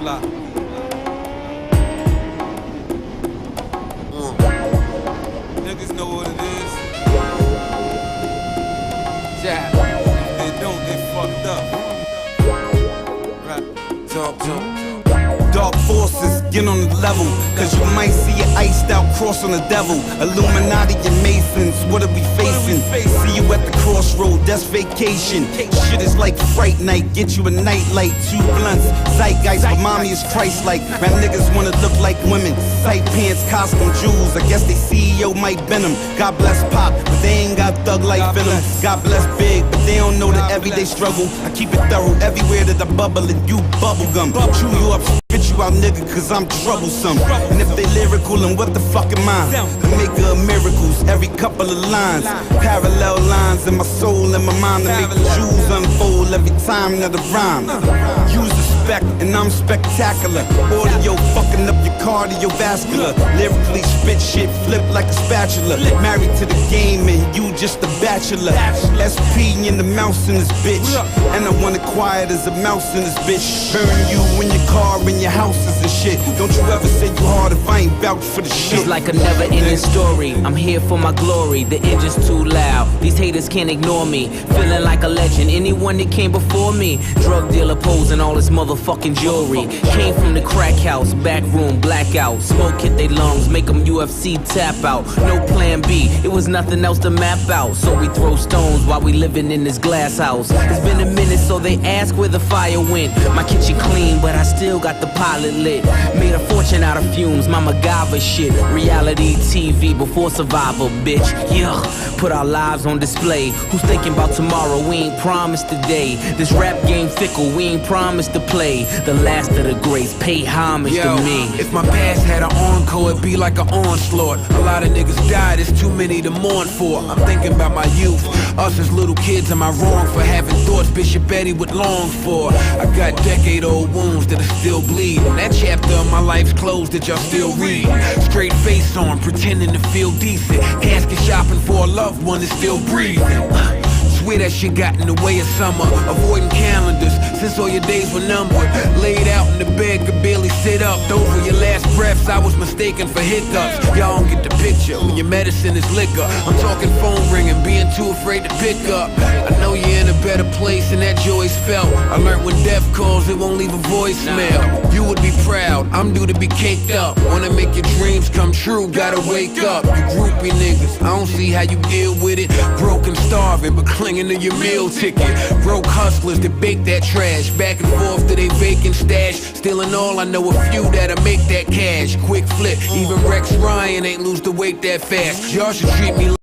block. Niggas know what it is. Yeah. If they don't, they fucked up. Right. Talk to 'em. Dark forces, get on the level, cause you might see an iced out cross on the devil. Illuminati and Masons, what are we facing? See you at the crossroad, that's vacation. Shit is like fright night, get you a nightlight, 2 blunts, zeitgeist, but mommy is Christ-like. Rap niggas wanna look like women, tight pants, costume, jewels. I guess they CEO might bend them. God bless Pop, but they ain't got thug like Venom. God bless Big, but they don't know the everyday struggle. I keep it thorough everywhere that I bubble and you bubblegum. Chew you up, spit you out, nigga, cause I'm troublesome. And if they lyrical, then what the fuck am I? The maker of miracles, every couple of lines. Parallel lines in my soul and my mind to make the jewels unfold every time that I rhyme. Use the spec and I'm spectacular. Audio fucking up your cardiovascular. Lyrically spit shit, flip like a spatula. Married to the game and you just a bachelor. SP in the mouse in this bitch. And I want it quiet as a mouse in this bitch. Burn you in your car, in your houses and shit. Don't you ever say you hard if I ain't vouch for the shit. It's like a never-ending story. I'm here for my glory. The engine's too loud. These haters can't ignore me. Feeling like a legend. Anyone that came before me. Drug dealer posing all his motherfucking jewelry. Came from the crack house, back room, blackout. Smoke hit they lungs, make them UFC tap out. No plan B, it was nothing else to map out. So we throw stones while we living in this glass house. It's been a minute, so they ask where the fire went. My kitchen clean, but I still got the pilot lit. Made a fortune out of fumes, my MacGyver shit. Reality TV before Survivor, bitch. Yeah, put our lives on display. Who's thinking about tomorrow? We ain't promised today. This rap game fickle, we ain't promised to play. The last of the greats, pay homage to me. If my past had an encore, it'd be like an onslaught. A lot of niggas died, there's too many to mourn for. I'm thinking about my youth, us as little kids. Am I wrong for having thoughts Bishop Betty would long for? I got decade-old wounds that are still bleeding. That chapter of my life's closed that y'all still read. Straight face on, pretending to feel decent. Casket shopping for a loved one that's still breathing. Swear that shit got in the way of summer. Avoiding calendars since all your days were numbered. Laid out in the bed, could barely sit up. Those were your last breaths, I was mistaken for hiccups. Y'all don't get the picture when your medicine is liquor. I'm talking phone ringing, being too afraid to pick up. I know you're in a better place and that joy's felt. I learned when death calls, it won't leave a voicemail. You would be proud, I'm due to be caked up. Wanna make your dreams come true, gotta wake up. You groupie niggas, I don't see how you deal with it. Broken, starving, but clinging to your meal ticket. Broke hustlers that bake that trash, back and forth to they vacant stash. Still in all, I know a few that'll make that cash. Quick flip, even Rex Ryan ain't lose the weight that fast. Y'all should treat me like